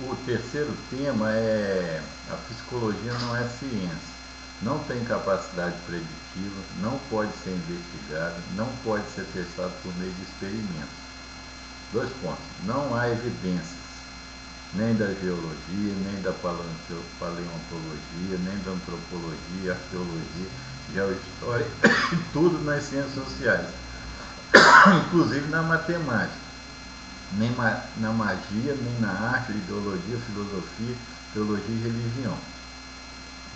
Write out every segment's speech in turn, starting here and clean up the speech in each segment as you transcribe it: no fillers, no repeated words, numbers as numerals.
O terceiro tema é: a psicologia não é ciência, não tem capacidade preditiva, não pode ser investigada, não pode ser testada por meio de experimentos. Dois pontos: não há evidências, nem da geologia, nem da paleontologia, nem da antropologia, arqueologia, geohistória, tudo nas ciências sociais, inclusive na matemática, nem na magia, nem na arte, ideologia, filosofia, teologia e religião.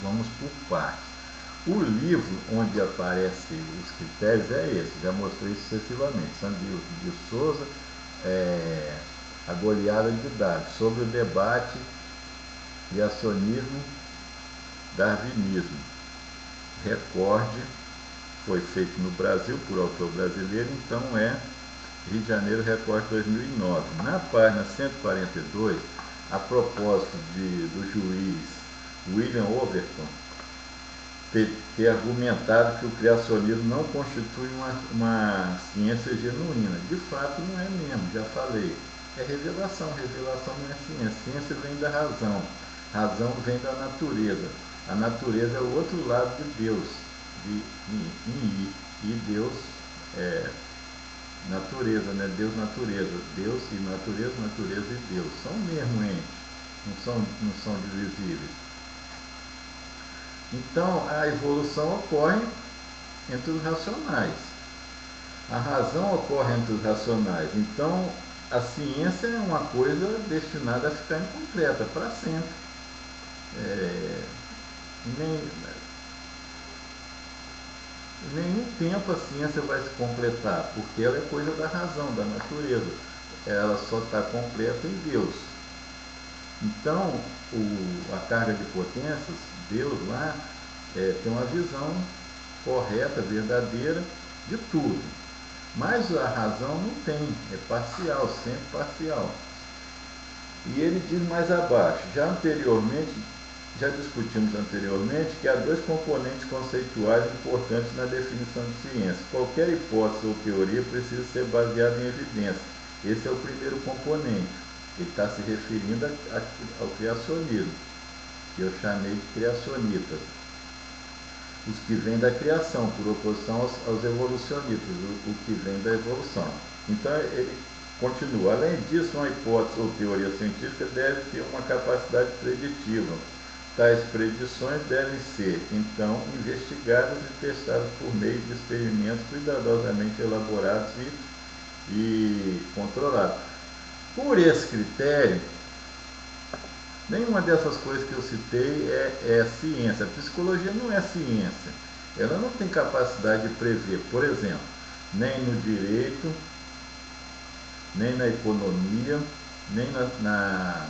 Vamos por partes. O livro onde aparecem os critérios é esse, já mostrei sucessivamente, Sandro de Souza, A Goleada de Dados, sobre o debate criacionismo, darwinismo. Recorde, foi feito no Brasil por autor brasileiro, então é Rio de Janeiro, Recorte 2009. Na página 142, a propósito do juiz William Overton ter argumentado que o criacionismo não constitui uma ciência genuína. De fato, não é mesmo, já falei. É revelação, revelação não é ciência. Ciência vem da razão, razão vem da natureza. A natureza é o outro lado de Deus, e Deus é natureza, né? Deus, natureza, Deus e natureza, natureza e Deus. São o mesmo ente, não são divisíveis. Então, a evolução ocorre entre os racionais. A razão ocorre entre os racionais. Então, a ciência é uma coisa destinada a ficar incompleta para sempre. Em nenhum tempo a ciência vai se completar, porque ela é coisa da razão, da natureza. Ela só está completa em Deus. Então, a carga de potências, Deus lá, tem uma visão correta, verdadeira de tudo. Mas a razão não tem, é parcial, sempre parcial. E ele diz mais abaixo, já discutimos anteriormente que há dois componentes conceituais importantes na definição de ciência. Qualquer hipótese ou teoria precisa ser baseada em evidência. Esse é o primeiro componente. Ele está se referindo ao criacionismo, que eu chamei de criacionitas. Os que vêm da criação, por oposição aos evolucionistas, o que vem da evolução. Então, ele continua. Além disso, uma hipótese ou teoria científica deve ter uma capacidade preditiva. Tais predições devem ser, então, investigadas e testadas por meio de experimentos cuidadosamente elaborados e controlados. Por esse critério, nenhuma dessas coisas que eu citei é ciência. A psicologia não é ciência. Ela não tem capacidade de prever, por exemplo, nem no direito, nem na economia, nem na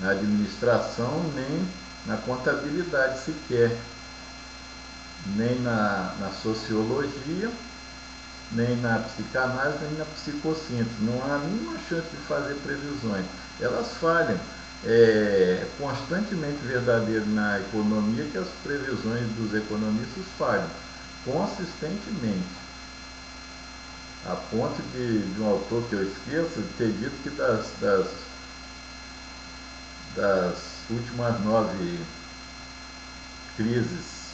administração, nem na contabilidade sequer, nem na sociologia, nem na psicanálise, nem na psicossíntese. Não há nenhuma chance de fazer previsões. Elas falham. É constantemente verdadeiro na economia que as previsões dos economistas falham, consistentemente. A ponto de um autor que eu esqueço ter dito que das últimas 9 crises,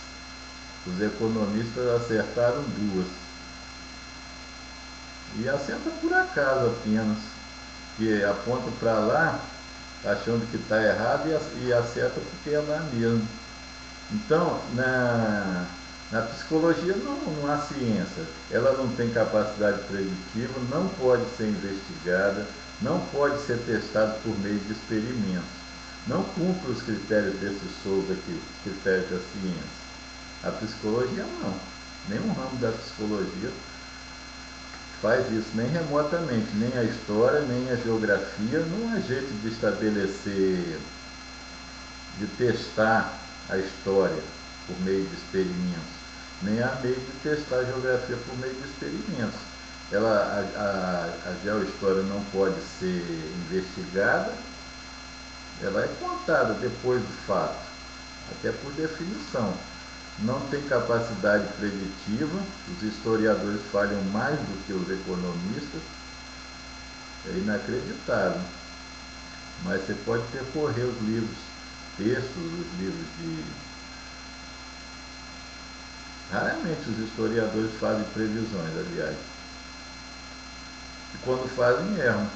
os economistas acertaram 2. E acerta por acaso apenas, que aponta para lá, achando que está errado, e acerta porque é lá mesmo. Então, na psicologia não há ciência, ela não tem capacidade preditiva, não pode ser investigada, não pode ser testada por meio de experimentos. Não cumpre os critérios desse Souza aqui, os critérios da ciência. A psicologia não. Nenhum ramo da psicologia faz isso, nem remotamente, nem a história, nem a geografia. Não há jeito de estabelecer, de testar a história por meio de experimentos, nem há meio de testar a geografia por meio de experimentos. A geohistória não pode ser investigada, ela é contada depois do fato, até por definição. Não tem capacidade preditiva, os historiadores falham mais do que os economistas, é inacreditável. mas você pode percorrer os livros, textos, os livros de... Raramente os historiadores fazem previsões, aliás. E quando fazem, erram.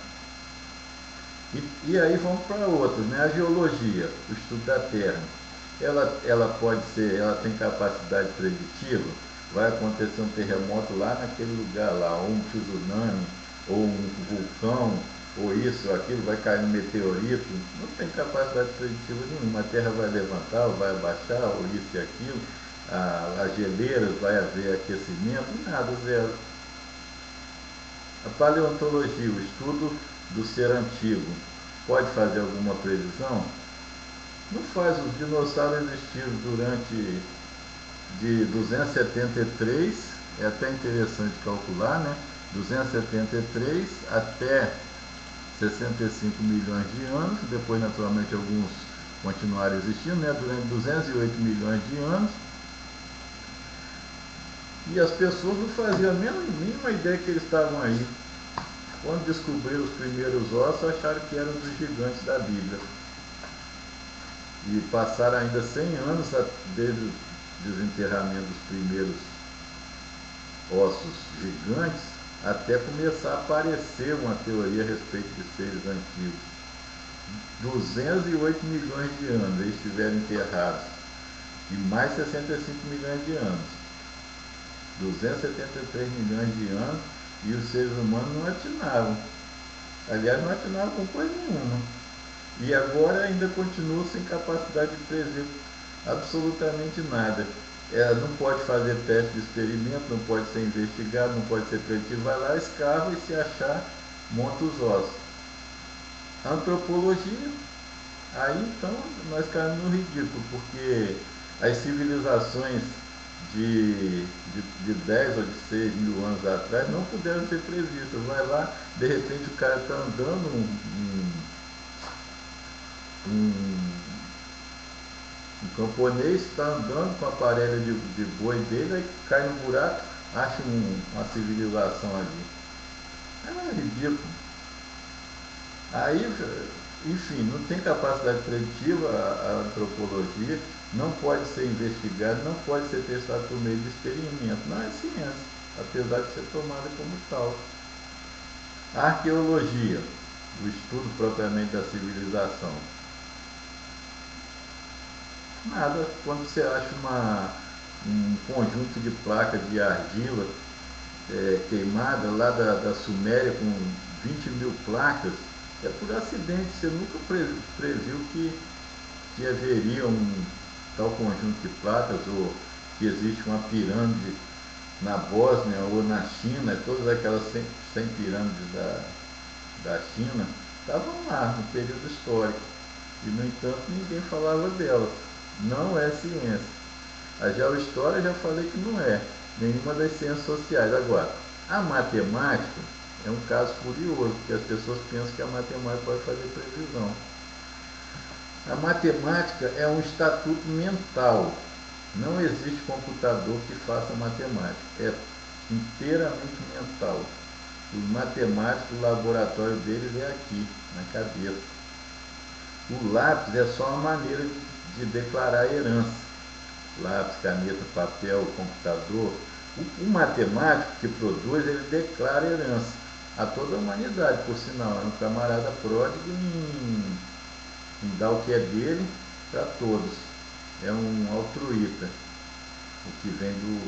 E aí vamos para outras, né? A geologia, o estudo da Terra. Ela pode ser, ela tem capacidade preditiva, vai acontecer um terremoto lá naquele lugar lá, ou um tsunami, ou um vulcão, ou isso ou aquilo, vai cair um meteorito, não tem capacidade preditiva nenhuma, a Terra vai levantar, ou vai abaixar, ou isso e aquilo, as geleiras, vai haver aquecimento, nada, zero. A paleontologia, o estudo do ser antigo, pode fazer alguma previsão? Não faz. Os dinossauros existiram durante de 273, é até interessante calcular, né? 273 até 65 milhões de anos, depois naturalmente alguns continuaram existindo, né? Durante 208 milhões de anos, e as pessoas não faziam a mínima ideia que eles estavam aí. Quando descobriram os primeiros ossos, acharam que eram dos gigantes da Bíblia. E passaram ainda 100 anos desde o desenterramento dos primeiros ossos gigantes, até começar a aparecer uma teoria a respeito de seres antigos. 208 milhões de anos eles estiveram enterrados, e mais 65 milhões de anos. 273 milhões de anos, e os seres humanos não atinavam. Aliás, não atinavam com coisa nenhuma. E agora ainda continua sem capacidade de prever absolutamente nada. Não pode fazer teste de experimento, não pode ser investigado, não pode ser preditivo. Vai lá, escava e se achar, monta os ossos. Antropologia, aí então nós caímos no ridículo, porque as civilizações de 10 ou de 6 mil anos atrás não puderam ser previstas. Vai lá, de repente o cara está andando, um camponês está andando com a parelha de boi dele, aí cai no buraco, acha uma civilização ali. É ridículo. Aí, enfim, não tem capacidade preditiva a antropologia, não pode ser investigado, não pode ser testado por meio de experimento. Não é ciência, apesar de ser tomada como tal. A arqueologia, o estudo propriamente da civilização. Nada. Quando você acha um conjunto de placas de argila queimada lá da Suméria com 20 mil placas, é por acidente. Você nunca previu que haveria um tal conjunto de placas, ou que existe uma pirâmide na Bósnia ou na China. Todas aquelas 100 pirâmides da China estavam lá no período histórico, e no entanto ninguém falava delas. Não é ciência. A geohistória já falei que não é nenhuma das ciências sociais. Agora, a matemática é um caso curioso, porque as pessoas pensam que a matemática pode fazer previsão. A matemática é um estatuto mental. Não existe computador que faça matemática. É inteiramente mental. Os matemáticos, o laboratório deles é aqui, na cabeça. O lápis é só uma maneira de declarar herança. Lápis, caneta, papel, computador. O matemático que produz, ele declara herança a toda a humanidade, por sinal. É um camarada pródigo em dar o que é dele para todos. É um altruísta, o que vem do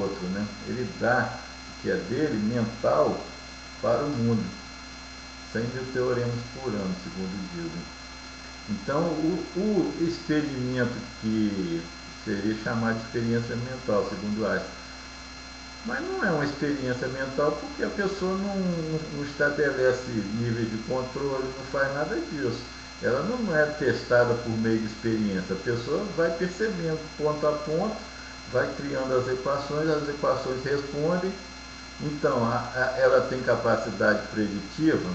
outro, né? Ele dá o que é dele, mental, para o mundo. 100 mil teoremas por ano, segundo dizem. Então, o experimento que seria chamado de experiência mental, segundo Einstein, mas não é uma experiência mental, porque a pessoa não estabelece nível de controle, não faz nada disso. Ela não é testada por meio de experiência. A pessoa vai percebendo ponto a ponto, vai criando as equações respondem. Então, ela tem capacidade preditiva?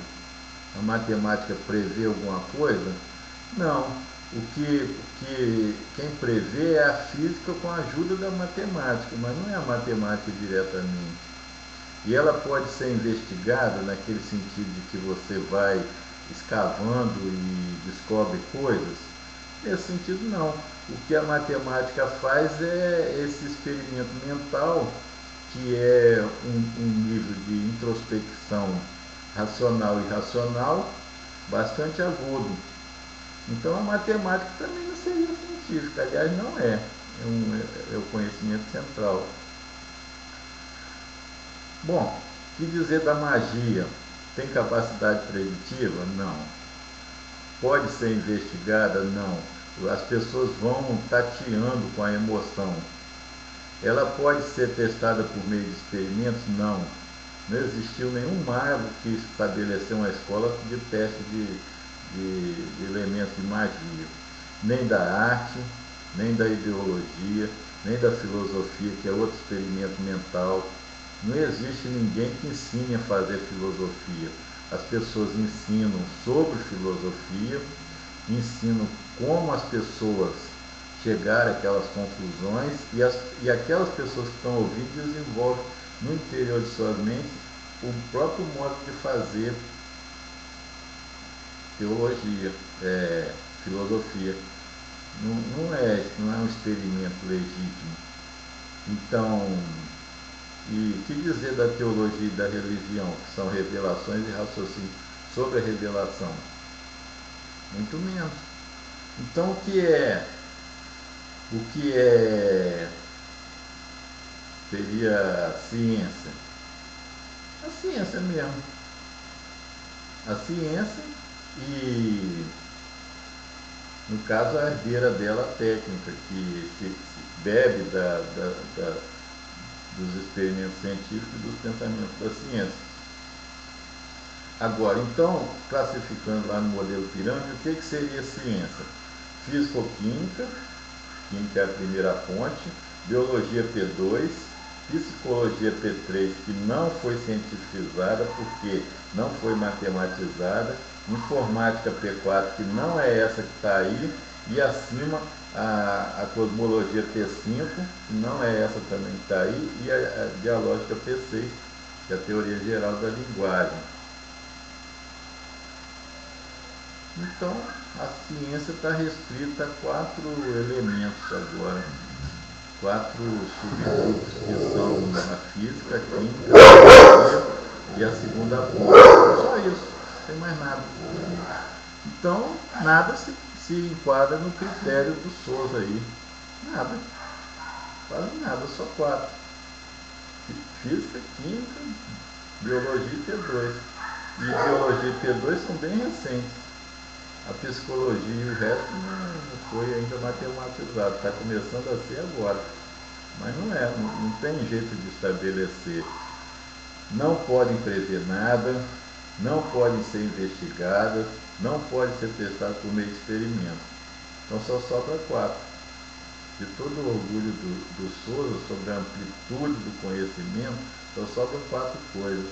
A matemática prevê alguma coisa? Não. Quem prevê é a física com a ajuda da matemática, mas não é a matemática diretamente. E ela pode ser investigada naquele sentido de que você vai escavando e descobre coisas? Nesse sentido, não. O que a matemática faz é esse experimento mental, que é um nível de introspecção racional e irracional bastante agudo. Então a matemática também não seria científica, aliás não é, é o conhecimento central. Bom, que dizer da magia? Tem capacidade preditiva? Não. Pode ser investigada? Não. As pessoas vão tateando com a emoção. Ela pode ser testada por meio de experimentos? Não. Não existiu nenhum mago que estabeleceu uma escola de teste de elementos de magia. Nem da arte, nem da ideologia, nem da filosofia, que é outro experimento mental. Não existe ninguém que ensine a fazer filosofia. As pessoas ensinam sobre filosofia, ensinam como as pessoas chegarem àquelas conclusões e aquelas pessoas que estão ouvindo desenvolvem no interior de suas mentes o próprio modo de fazer teologia, filosofia. Não é um experimento legítimo. Então, e que dizer da teologia e da religião, que são revelações e raciocínio sobre a revelação? Muito menos. Então, o que seria ciência? A ciência mesmo. A ciência e, no caso, a herdeira dela, a técnica, que se bebe dos experimentos científicos e dos pensamentos da ciência. Agora, então, classificando lá no modelo pirâmide, o que seria ciência? Físico-química, química é a primeira ponte, biologia P2, psicologia P3, que não foi cientificizada porque não foi matematizada, informática P4, que não é essa que está aí, e acima a cosmologia P5, que não é essa também que está aí, e a dialógica P6, que é a teoria geral da linguagem. Então, a ciência está restrita a 4 elementos agora, 4 subgrupos, que são a física, a química, a biologia e a segunda ponte. Só isso, sem mais nada. Então, nada se enquadra no critério do Souza aí. Nada. Quase nada, só 4. Física, química, biologia e P2. E biologia e P2 são bem recentes. A psicologia e o resto não foi ainda matematizado, está começando a ser agora. Mas não tem jeito de estabelecer. Não podem prever nada, não podem ser investigadas, não podem ser testadas por meio de experimento. Então só sobra 4. De todo o orgulho do Souza sobre a amplitude do conhecimento, só sobram 4 coisas.